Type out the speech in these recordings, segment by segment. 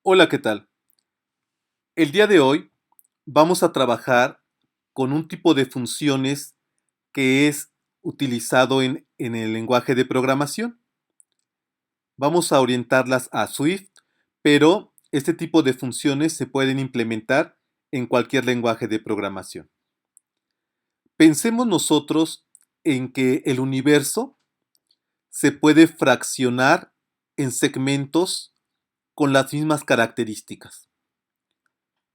Hola, ¿qué tal? El día de hoy vamos a trabajar con un tipo de funciones que es utilizado en el lenguaje de programación. Vamos a orientarlas a Swift, pero este tipo de funciones se pueden implementar en cualquier lenguaje de programación. Pensemos nosotros en que el universo se puede fraccionar en segmentos con las mismas características.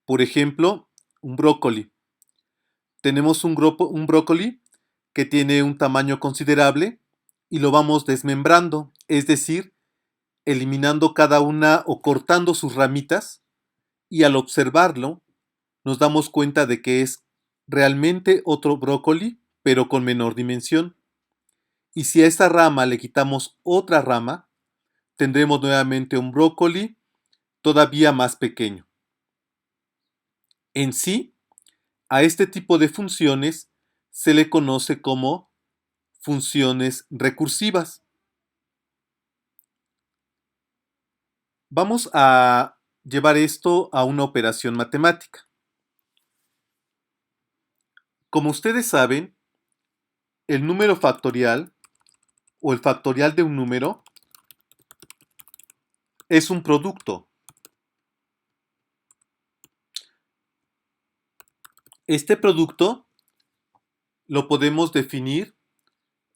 Por ejemplo, un brócoli. Tenemos un brócoli que tiene un tamaño considerable y lo vamos desmembrando, es decir, eliminando cada una o cortando sus ramitas, y al observarlo nos damos cuenta de que es realmente otro brócoli, pero con menor dimensión. Y si a esa rama le quitamos otra rama, tendremos nuevamente un brócoli todavía más pequeño. En sí, a este tipo de funciones se le conoce como funciones recursivas. Vamos a llevar esto a una operación matemática. Como ustedes saben, el número factorial o el factorial de un número es un producto. Este producto lo podemos definir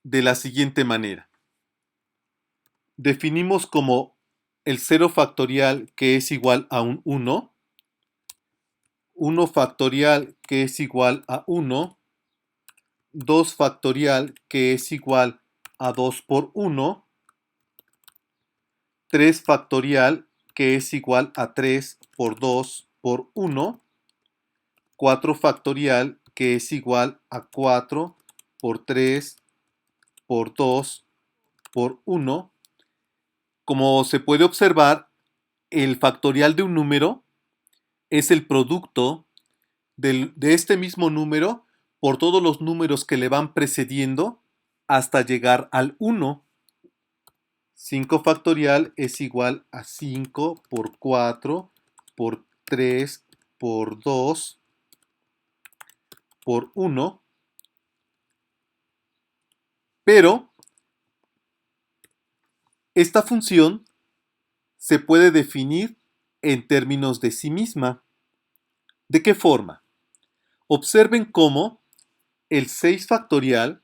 de la siguiente manera. Definimos como el 0 factorial que es igual a un 1, 1 factorial que es igual a 1, 2 factorial que es igual a 2 por 1, 3 factorial que es igual a 3 por 2 por 1, 4 factorial que es igual a 4 por 3 por 2 por 1. Como se puede observar, el factorial de un número es el producto de este mismo número por todos los números que le van precediendo hasta llegar al 1. 5 factorial es igual a 5 por 4 por 3 por 2 por 1. Pero esta función se puede definir en términos de sí misma. ¿De qué forma? Observen cómo el 6 factorial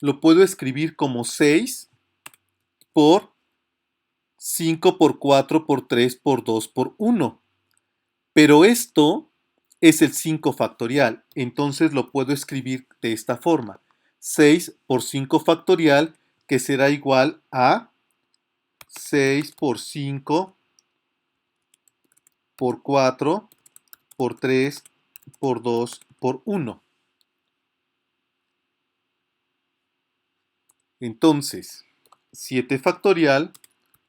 lo puedo escribir como 6 por 5 por 4 por 3 por 2 por 1. Pero esto es el 5 factorial, entonces lo puedo escribir de esta forma. 6 por 5 factorial, que será igual a 6 por 5 por 4 por 3 por 2 por 1. Entonces, 7 factorial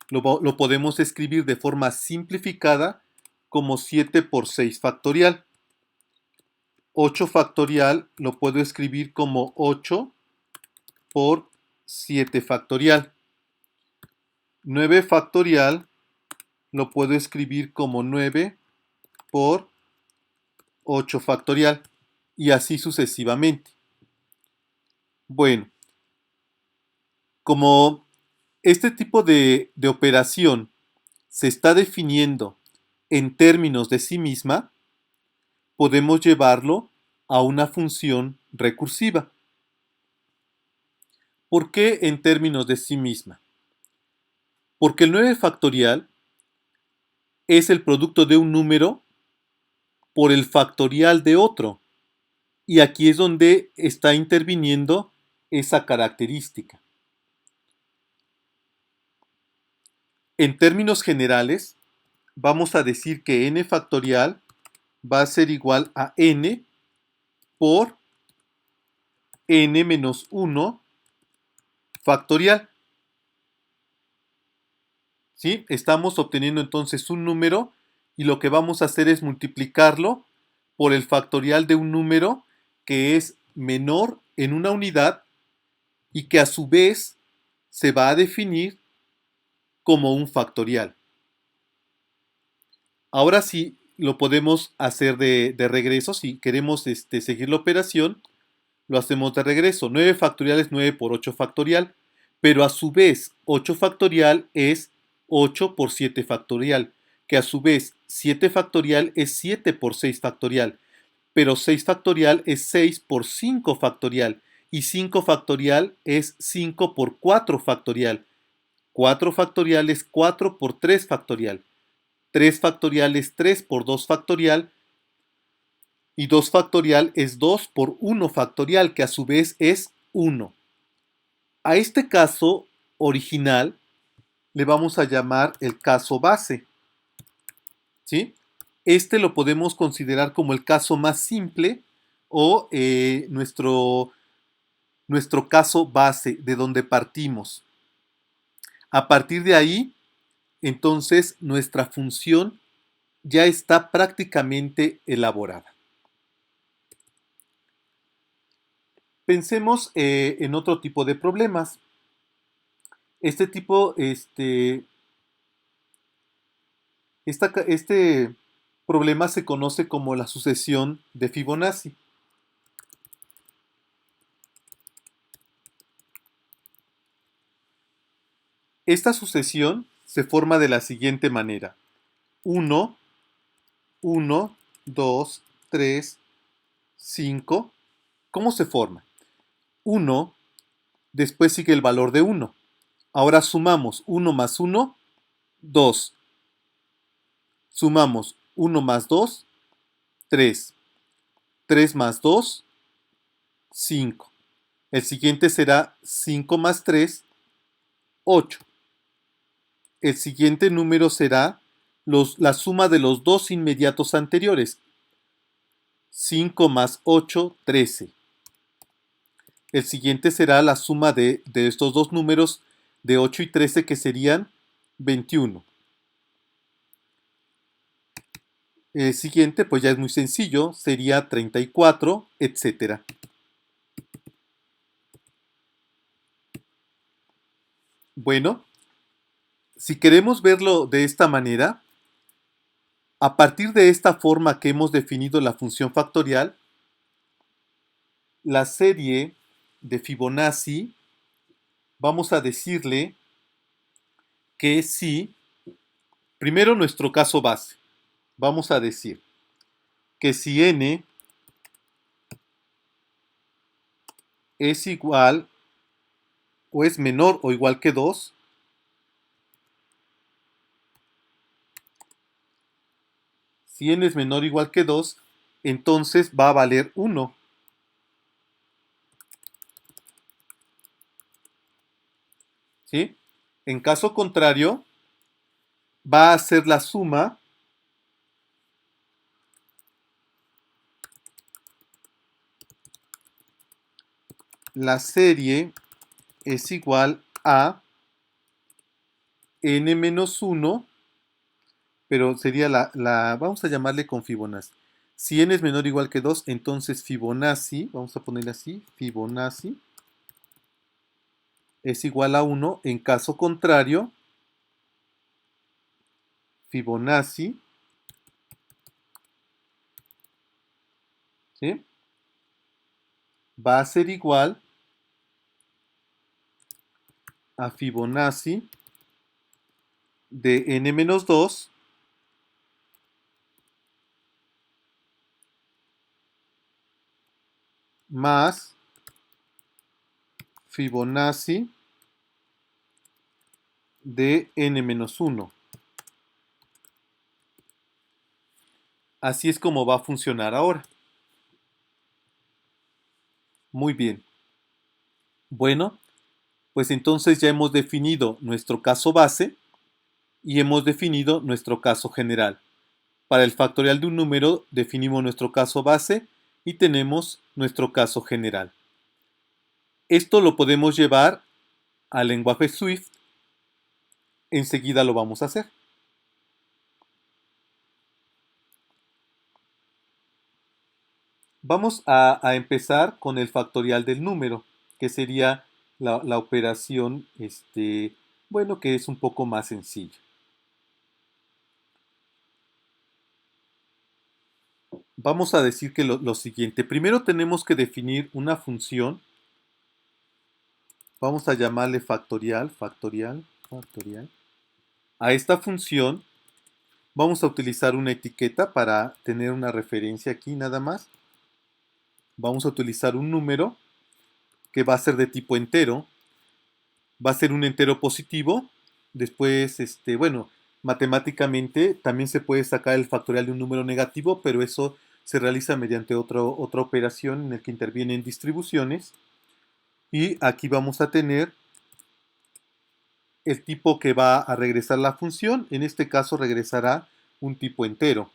lo podemos escribir de forma simplificada como 7 por 6 factorial. 8 factorial lo puedo escribir como 8 por 7 factorial. 9 factorial lo puedo escribir como 9 por 8 factorial y así sucesivamente. Bueno, como este tipo de operación se está definiendo en términos de sí misma, podemos llevarlo a una función recursiva. ¿Por qué en términos de sí misma? Porque el 9 factorial es el producto de un número por el factorial de otro. Y aquí es donde está interviniendo esa característica. En términos generales, vamos a decir que n factorial va a ser igual a n por n menos 1 factorial. ¿Sí? Estamos obteniendo entonces un número y lo que vamos a hacer es multiplicarlo por el factorial de un número que es menor en una unidad y que a su vez se va a definir como un factorial. Ahora sí lo podemos hacer de regreso. Si queremos seguir la operación, lo hacemos de regreso. 9 factorial es 9 por 8 factorial, pero a su vez 8 factorial es 8 por 7 factorial, que a su vez 7 factorial es 7 por 6 factorial, pero 6 factorial es 6 por 5 factorial, y 5 factorial es 5 por 4 factorial. 4 factorial es 4 por 3 factorial. 3 factorial es 3 por 2 factorial, y 2 factorial es 2 por 1 factorial, que a su vez es 1. A este caso original le vamos a llamar el caso base, ¿sí? Este lo podemos considerar como el caso más simple o nuestro caso base, de donde partimos. A partir de ahí, entonces, nuestra función ya está prácticamente elaborada. Pensemos en otro tipo de problemas. Este problema se conoce como la sucesión de Fibonacci. Esta sucesión se forma de la siguiente manera: 1, 1, 2, 3, 5. ¿Cómo se forma? 1, después sigue el valor de 1. Ahora sumamos 1 más 1, 2. Sumamos 1 más 2, 3. 3 más 2, 5. El siguiente será 5 más 3, 8. El siguiente número será la suma de los dos inmediatos anteriores. 5 más 8, 13. El siguiente será la suma de estos dos números de 8 y 13, que serían 21. El siguiente, pues ya es muy sencillo, sería 34, etcétera. Bueno, si queremos verlo de esta manera, a partir de esta forma que hemos definido la función factorial, la serie de Fibonacci, vamos a decirle que si, primero nuestro caso base, vamos a decir que si n es igual o es menor o igual que 2, si n es menor o igual que 2, entonces va a valer 1. ¿Sí? En caso contrario, va a ser la suma la serie es igual a n menos 1, pero sería vamos a llamarle con Fibonacci. Si n es menor o igual que 2, entonces Fibonacci, vamos a ponerle así, Fibonacci es igual a 1. En caso contrario, Fibonacci, ¿sí?, va a ser igual a Fibonacci de n menos 2 más Fibonacci de n menos 1. Así es como va a funcionar ahora. Muy bien. Bueno, pues entonces ya hemos definido nuestro caso base y hemos definido nuestro caso general. Para el factorial de un número definimos nuestro caso base y tenemos nuestro caso general. Esto lo podemos llevar al lenguaje Swift. Enseguida lo vamos a hacer. Vamos a empezar con el factorial del número, que sería la operación, bueno, que es un poco más sencilla. vamos a decir que lo siguiente. Primero tenemos que definir una función. Vamos a llamarle factorial, factorial, factorial. A esta función vamos a utilizar una etiqueta para tener una referencia aquí nada más. Vamos a utilizar un número que va a ser de tipo entero. Va a ser un entero positivo. Después, bueno, matemáticamente también se puede sacar el factorial de un número negativo, pero eso se realiza mediante otra operación en la que intervienen distribuciones. Y aquí vamos a tener el tipo que va a regresar la función. En este caso regresará un tipo entero.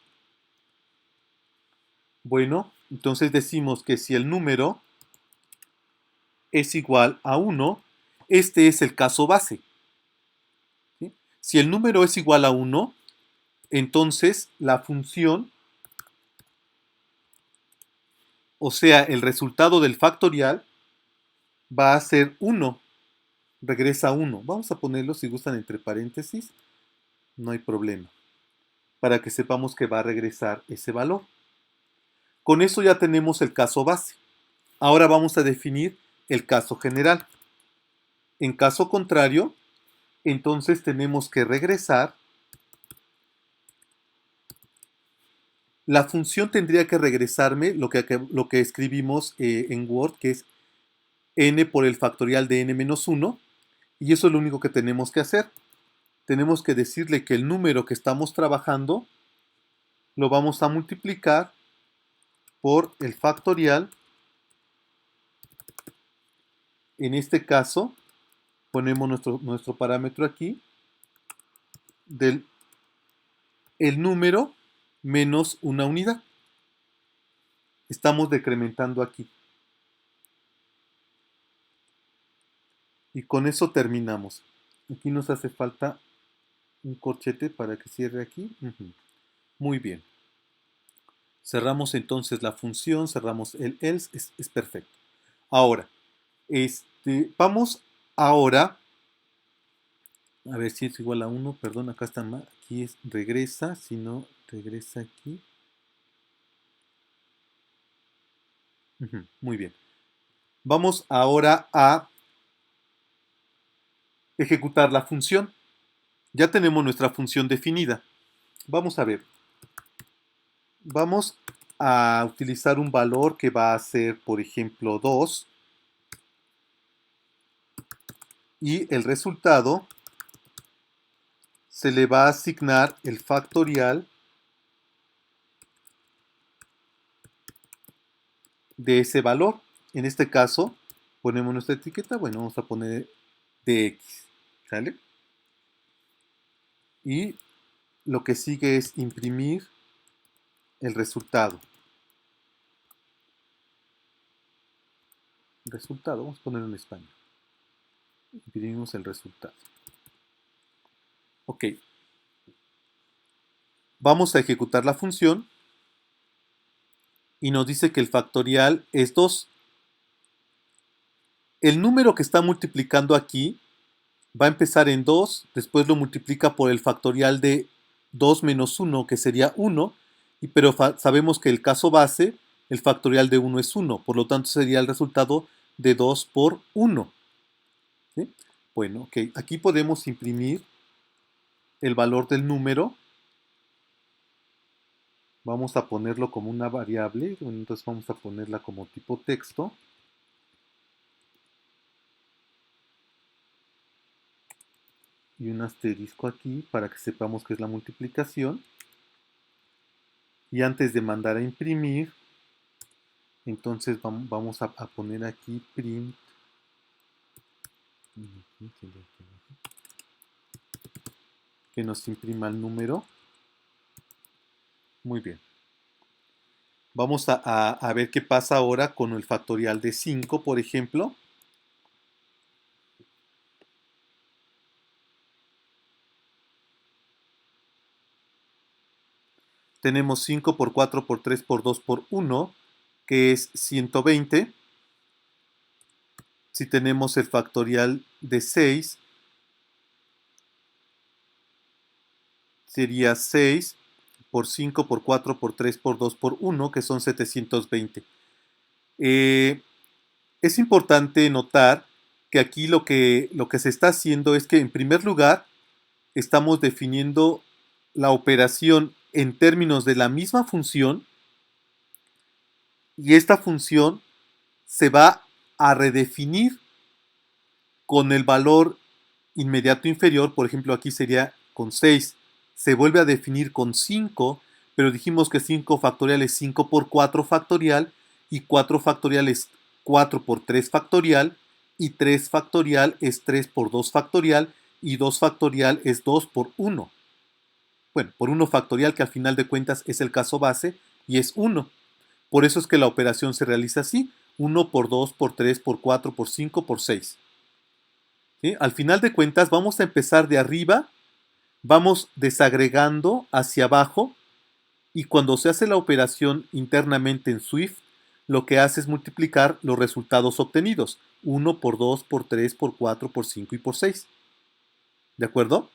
Bueno, entonces decimos que si el número es igual a 1, este es el caso base. ¿Sí? Si el número es igual a 1, entonces la función, o sea, el resultado del factorial, va a ser 1, regresa 1. Vamos a ponerlo, si gustan, entre paréntesis, no hay problema, para que sepamos que va a regresar ese valor. Con eso ya tenemos el caso base. Ahora vamos a definir el caso general. En caso contrario, entonces tenemos que regresar. La función tendría que regresarme lo que escribimos en Word, que es n por el factorial de n menos 1, y eso es lo único que tenemos que hacer. Tenemos que decirle que el número que estamos trabajando lo vamos a multiplicar por el factorial. En este caso, ponemos nuestro parámetro aquí, del el número menos una unidad. Estamos decrementando aquí. Y con eso terminamos. Aquí nos hace falta un corchete para que cierre aquí. Muy bien. Cerramos entonces la función, cerramos el else, es perfecto. Ahora, vamos ahora, a ver si es igual a 1, perdón, acá está mal, aquí es regresa, si no, regresa aquí. Muy bien. Vamos ahora a ejecutar la función. Ya tenemos nuestra función definida. Vamos a ver. Vamos a utilizar un valor que va a ser, por ejemplo, 2. Y el resultado se le va a asignar el factorial de ese valor. En este caso, ponemos nuestra etiqueta. Bueno, vamos a poner de x. ¿Sale? Y lo que sigue es imprimir el resultado. Resultado, vamos a ponerlo en español. Imprimimos el resultado. Ok. Vamos a ejecutar la función y nos dice que el factorial es 2. El número que está multiplicando aquí va a empezar en 2, después lo multiplica por el factorial de 2 menos 1, que sería 1, pero sabemos que el caso base, el factorial de 1 es 1, por lo tanto sería el resultado de 2 por 1. ¿Sí? Bueno, ok, aquí podemos imprimir el valor del número. Vamos a ponerlo como una variable, entonces vamos a ponerla como tipo texto. Y un asterisco aquí para que sepamos que es la multiplicación. Y antes de mandar a imprimir, entonces vamos a poner aquí print. Que nos imprima el número. Muy bien. Vamos a ver qué pasa ahora con el factorial de 5, por ejemplo. Tenemos 5 por 4 por 3 por 2 por 1, que es 120. Si tenemos el factorial de 6, sería 6 por 5, por 4, por 3, por 2, por 1, que son 720. Es importante notar que aquí lo que se está haciendo es que, en primer lugar, estamos definiendo la operación en términos de la misma función, y esta función se va a redefinir con el valor inmediato inferior. Por ejemplo, aquí sería con 6. Se vuelve a definir con 5, pero dijimos que 5 factorial es 5 por 4 factorial, y 4 factorial es 4 por 3 factorial, y 3 factorial es 3 por 2 factorial, y 2 factorial es 2 por 1. Bueno, por 1 factorial, que al final de cuentas es el caso base, y es 1. Por eso es que la operación se realiza así: 1 por 2 por 3 por 4 por 5 por 6. ¿Sí? Al final de cuentas vamos a empezar de arriba, vamos desagregando hacia abajo, y cuando se hace la operación internamente en Swift, lo que hace es multiplicar los resultados obtenidos: 1 por 2 por 3 por 4 por 5 y por 6. ¿De acuerdo?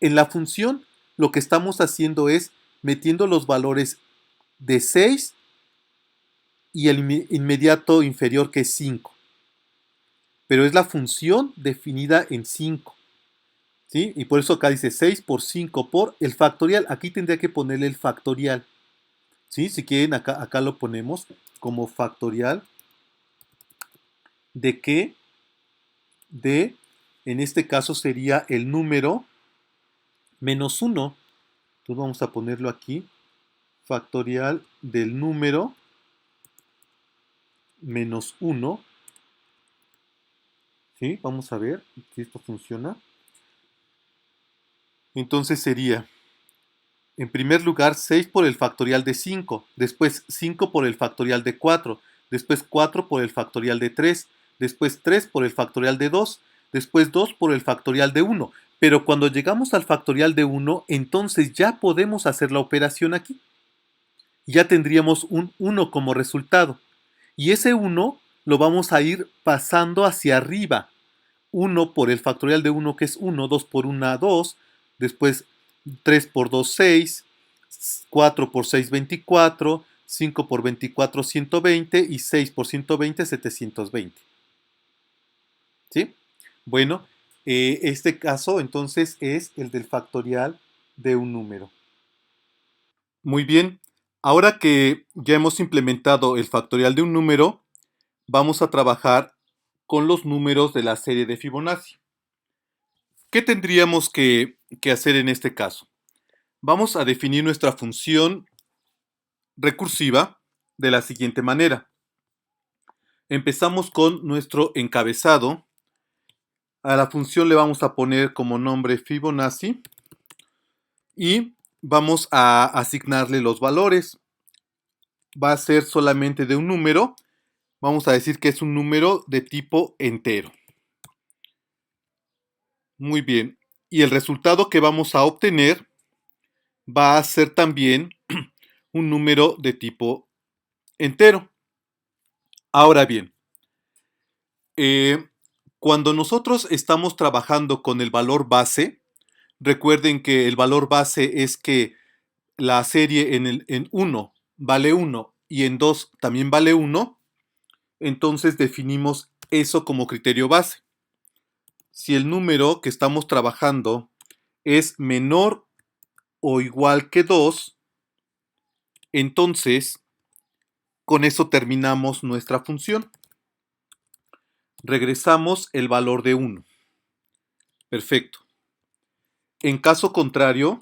En la función lo que estamos haciendo es metiendo los valores de 6 y el inmediato inferior, que es 5. Pero es la función definida en 5. ¿Sí? Y por eso acá dice 6 por 5 por el factorial. Aquí tendría que ponerle el factorial. ¿Sí? Si quieren, acá lo ponemos como factorial de qué, en este caso sería el número menos 1. Entonces vamos a ponerlo aquí: factorial del número menos 1. ¿Sí? Vamos a ver si esto funciona. Entonces sería, en primer lugar, 6 por el factorial de 5, después 5 por el factorial de 4, después 4 por el factorial de 3, después 3 por el factorial de 2, después 2 por el factorial de 1. Pero cuando llegamos al factorial de 1, entonces ya podemos hacer la operación aquí. Ya tendríamos un 1 como resultado. Y ese 1 lo vamos a ir pasando hacia arriba. 1 por el factorial de 1, que es 1, 2 por 1, 2, después 3 por 2, 6, 4 por 6, 24, 5 por 24, 120, y 6 por 120, 720. ¿Sí? Bueno, este caso entonces es el del factorial de un número. Muy bien, ahora que ya hemos implementado el factorial de un número, vamos a trabajar con los números de la serie de Fibonacci. ¿Qué tendríamos que hacer en este caso? Vamos a definir nuestra función recursiva de la siguiente manera. Empezamos con nuestro encabezado. A la función le vamos a poner como nombre Fibonacci y vamos a asignarle los valores. Va a ser solamente de un número. Vamos a decir que es un número de tipo entero. Muy bien. Y el resultado que vamos a obtener va a ser también un número de tipo entero. Ahora bien, cuando nosotros estamos trabajando con el valor base, recuerden que el valor base es que la serie en 1 vale 1 y en 2 también vale 1, entonces definimos eso como criterio base. Si el número que estamos trabajando es menor o igual que 2, entonces con eso terminamos nuestra función. Regresamos el valor de 1. Perfecto. En caso contrario,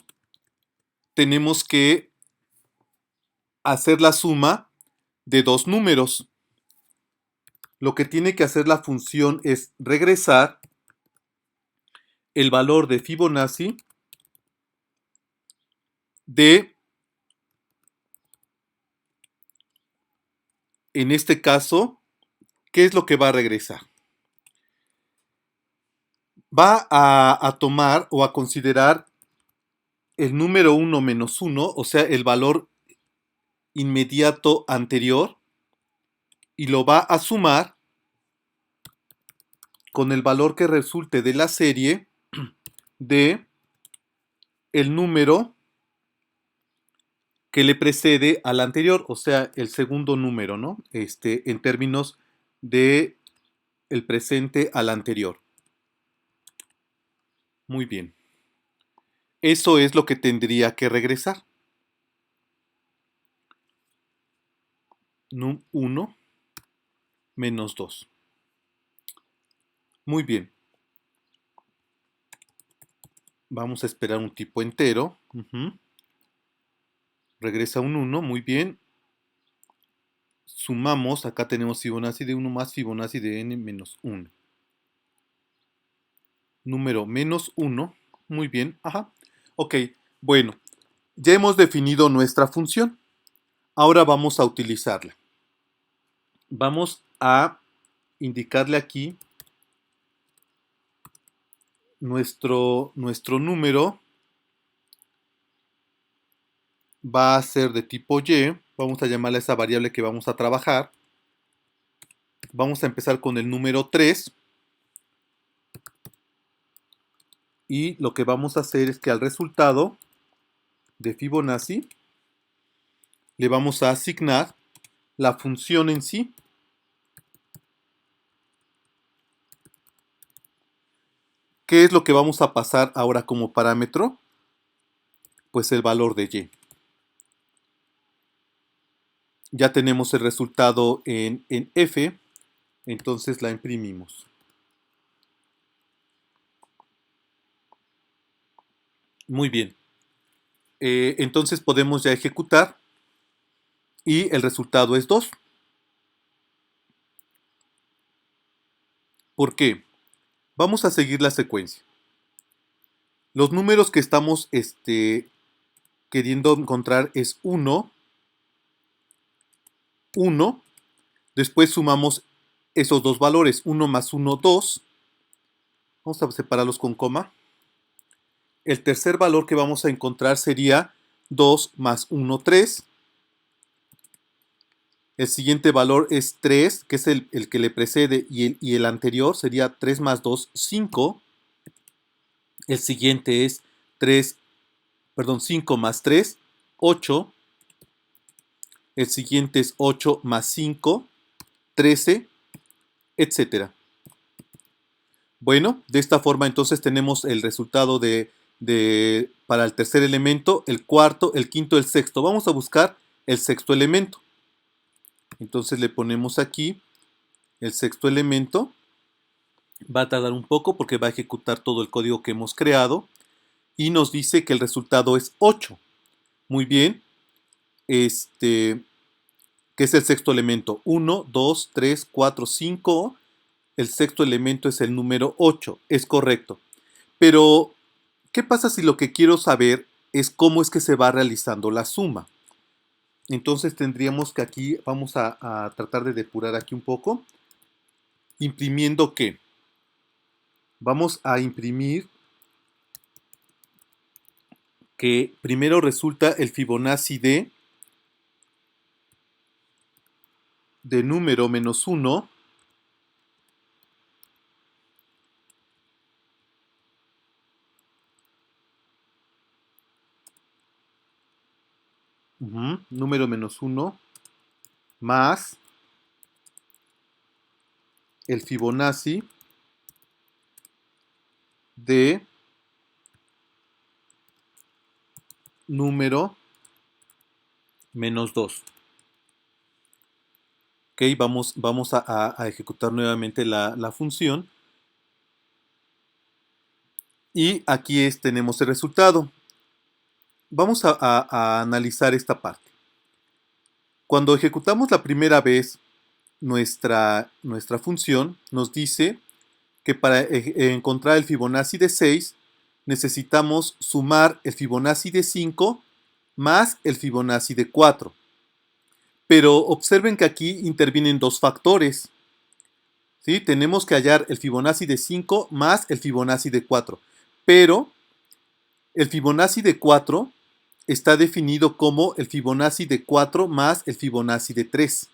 tenemos que hacer la suma de dos números. Lo que tiene que hacer la función es regresar el valor de Fibonacci de, en este caso, ¿qué es lo que va a regresar? Va a tomar o a considerar el número 1 menos 1, o sea, el valor inmediato anterior, y lo va a sumar con el valor que resulte de la serie de el número que le precede al anterior, o sea, el segundo número, ¿no? En términos de el presente al anterior. Muy bien. Eso es lo que tendría que regresar. 1 menos 2. Muy bien. Vamos a esperar un tipo entero. Regresa un 1, muy bien. Sumamos, acá tenemos Fibonacci de 1 más Fibonacci de n menos 1. Número menos 1, muy bien, ajá. Ok, bueno, ya hemos definido nuestra función. Ahora vamos a utilizarla. Vamos a indicarle aquí nuestro número va a ser de tipo y. Vamos a llamarle a esa variable que vamos a trabajar. Vamos a empezar con el número 3. Y lo que vamos a hacer es que al resultado de Fibonacci le vamos a asignar la función en sí. ¿Qué es lo que vamos a pasar ahora como parámetro? Pues el valor de y. Ya tenemos el resultado en f, entonces la imprimimos. Muy bien. Entonces podemos ya ejecutar y el resultado es 2. ¿Por qué? Vamos a seguir la secuencia. Los números que estamos queriendo encontrar es 1, 1. Después sumamos esos dos valores, 1 más 1, 2. Vamos a separarlos con coma. El tercer valor que vamos a encontrar sería 2 más 1, 3. El siguiente valor es 3, que es el que le precede, y el anterior sería 3 más 2, 5. El siguiente es 5 más 3, 8. El siguiente es 8 más 5, 13, etcétera. Bueno, de esta forma entonces tenemos el resultado para el tercer elemento, el cuarto, el quinto, el sexto. Vamos a buscar el sexto elemento. Entonces le ponemos aquí el sexto elemento. Va a tardar un poco porque va a ejecutar todo el código que hemos creado. Y nos dice que el resultado es 8. Muy bien. ¿Qué es el sexto elemento? 1, 2, 3, 4, 5. El sexto elemento es el número 8. Es correcto. Pero, ¿qué pasa si lo que quiero saber es cómo es que se va realizando la suma? Entonces tendríamos que aquí, vamos a tratar de depurar aquí un poco. Imprimiendo ¿qué? Vamos a imprimir que primero resulta el Fibonacci de número menos 1. Número menos 1 más el Fibonacci de número menos 2. Ok, vamos a ejecutar nuevamente la función. Y aquí tenemos el resultado. Vamos a analizar esta parte. Cuando ejecutamos la primera vez nuestra función, nos dice que para encontrar el Fibonacci de 6 necesitamos sumar el Fibonacci de 5 más el Fibonacci de 4. Pero observen que aquí intervienen dos factores. ¿Sí? Tenemos que hallar el Fibonacci de 5 más el Fibonacci de 4. Pero el Fibonacci de 4 está definido como el Fibonacci de 4 más el Fibonacci de 3.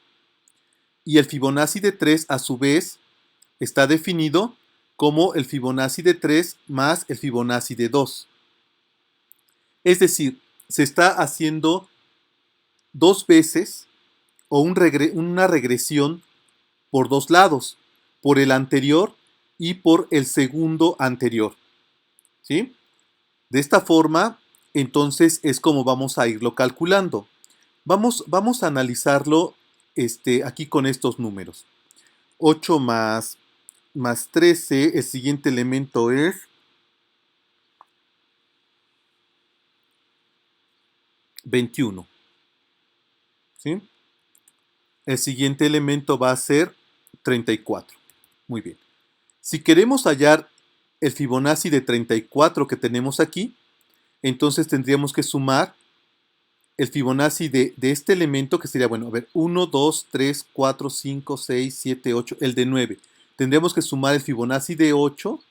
Y el Fibonacci de 3 a su vez está definido como el Fibonacci de 3 más el Fibonacci de 2. Es decir, se está haciendo dos veces o una regresión por dos lados, por el anterior y por el segundo anterior, ¿sí? De esta forma, entonces es como vamos a irlo calculando. Vamos a analizarlo aquí con estos números. 8 más 13, el siguiente elemento es 21, ¿sí? El siguiente elemento va a ser 34. Muy bien. Si queremos hallar el Fibonacci de 34 que tenemos aquí, entonces tendríamos que sumar el Fibonacci de este elemento, que sería, bueno, a ver, 1, 2, 3, 4, 5, 6, 7, 8, el de 9. Tendríamos que sumar el Fibonacci de 8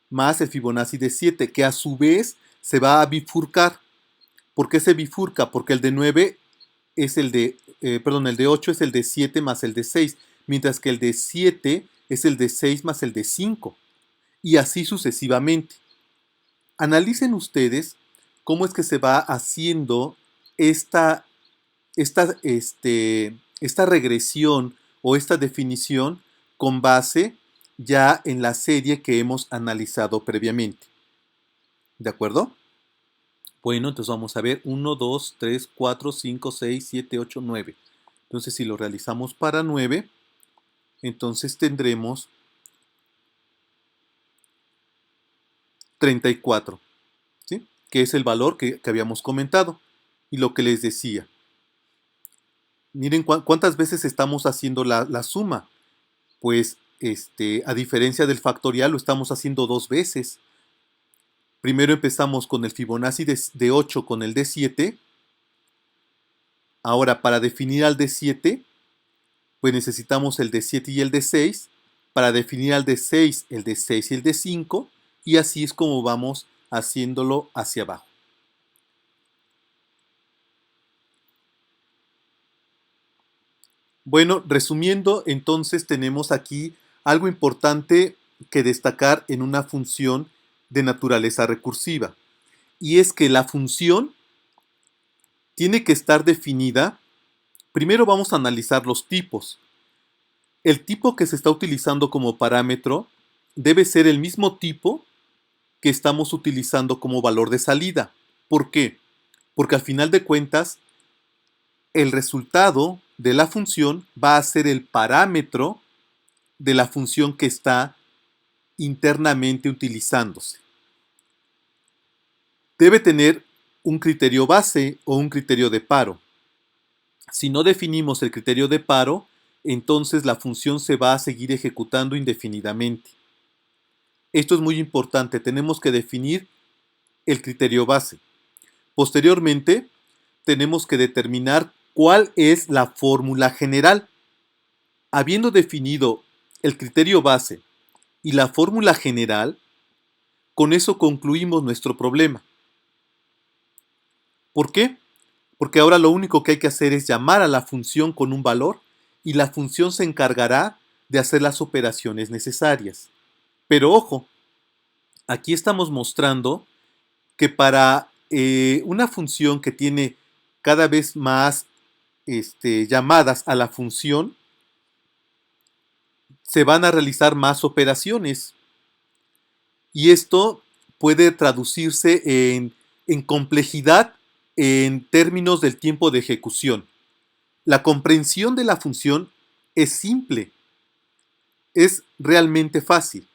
más el Fibonacci de 7, que a su vez se va a bifurcar. ¿Por qué se bifurca? Porque el de 9 es el de 8 es el de 7 más el de 6, mientras que el de 7 es el de 6 más el de 5, y así sucesivamente. Analicen ustedes cómo es que se va haciendo esta, esta regresión o esta definición con base ya en la serie que hemos analizado previamente. ¿De acuerdo? Bueno, entonces vamos a ver 1, 2, 3, 4, 5, 6, 7, 8, 9. Entonces si lo realizamos para 9, entonces tendremos 34, ¿sí? Que es el valor que habíamos comentado. Y lo que les decía, miren cuántas veces estamos haciendo la suma. Pues a diferencia del factorial lo estamos haciendo dos veces. Primero empezamos con el Fibonacci de 8 con el de 7. Ahora para definir al de 7, pues necesitamos el de 7 y el de 6. Para definir al de 6, el de 6 y el de 5. Y así es como vamos haciéndolo hacia abajo. Bueno, resumiendo, entonces tenemos aquí algo importante que destacar en una función de naturaleza recursiva. Y es que la función tiene que estar definida. Primero vamos a analizar los tipos. El tipo que se está utilizando como parámetro debe ser el mismo tipo que estamos utilizando como valor de salida. ¿Por qué? Porque al final de cuentas, el resultado de la función va a ser el parámetro de la función que está internamente utilizándose. Debe tener un criterio base o un criterio de paro. Si no definimos el criterio de paro, entonces la función se va a seguir ejecutando indefinidamente. Esto es muy importante, tenemos que definir el criterio base. Posteriormente, tenemos que determinar cuál es la fórmula general. Habiendo definido el criterio base y la fórmula general, con eso concluimos nuestro problema. ¿Por qué? Porque ahora lo único que hay que hacer es llamar a la función con un valor y la función se encargará de hacer las operaciones necesarias. Pero ojo, aquí estamos mostrando que para una función que tiene cada vez más llamadas a la función, se van a realizar más operaciones. Y esto puede traducirse en complejidad en términos del tiempo de ejecución. La comprensión de la función es simple, es realmente fácil.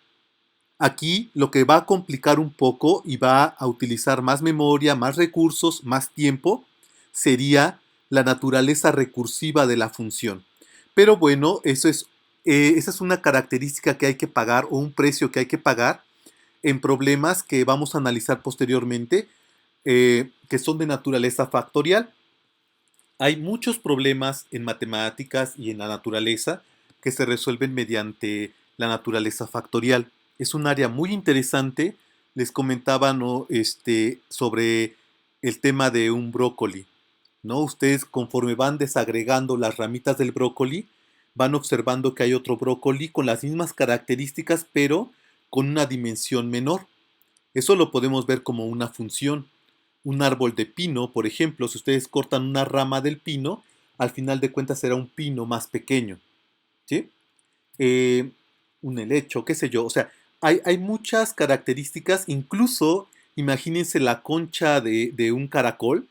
Aquí lo que va a complicar un poco y va a utilizar más memoria, más recursos, más tiempo, sería la naturaleza recursiva de la función. Pero bueno, esa es una característica que hay que pagar o un precio que hay que pagar en problemas que vamos a analizar posteriormente, que son de naturaleza factorial. Hay muchos problemas en matemáticas y en la naturaleza que se resuelven mediante la naturaleza factorial. Es un área muy interesante. Les comentaba, ¿no? Sobre el tema de un brócoli, ¿no? Ustedes, conforme van desagregando las ramitas del brócoli, van observando que hay otro brócoli con las mismas características, pero con una dimensión menor. Eso lo podemos ver como una función. Un árbol de pino, por ejemplo, si ustedes cortan una rama del pino, al final de cuentas será un pino más pequeño, ¿sí? Eh, un helecho, qué sé yo. O sea, hay muchas características, incluso imagínense la concha de un caracol.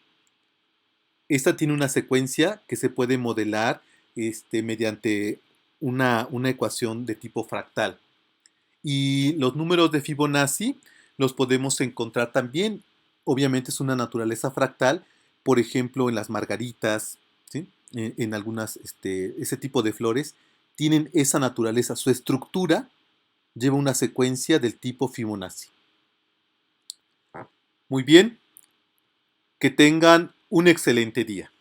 Esta tiene una secuencia que se puede modelar mediante una ecuación de tipo fractal. Y los números de Fibonacci los podemos encontrar también, obviamente es una naturaleza fractal, por ejemplo, en las margaritas, ¿sí? En algunas, ese tipo de flores, tienen esa naturaleza. Su estructura lleva una secuencia del tipo Fibonacci. Muy bien, que tengan un excelente día.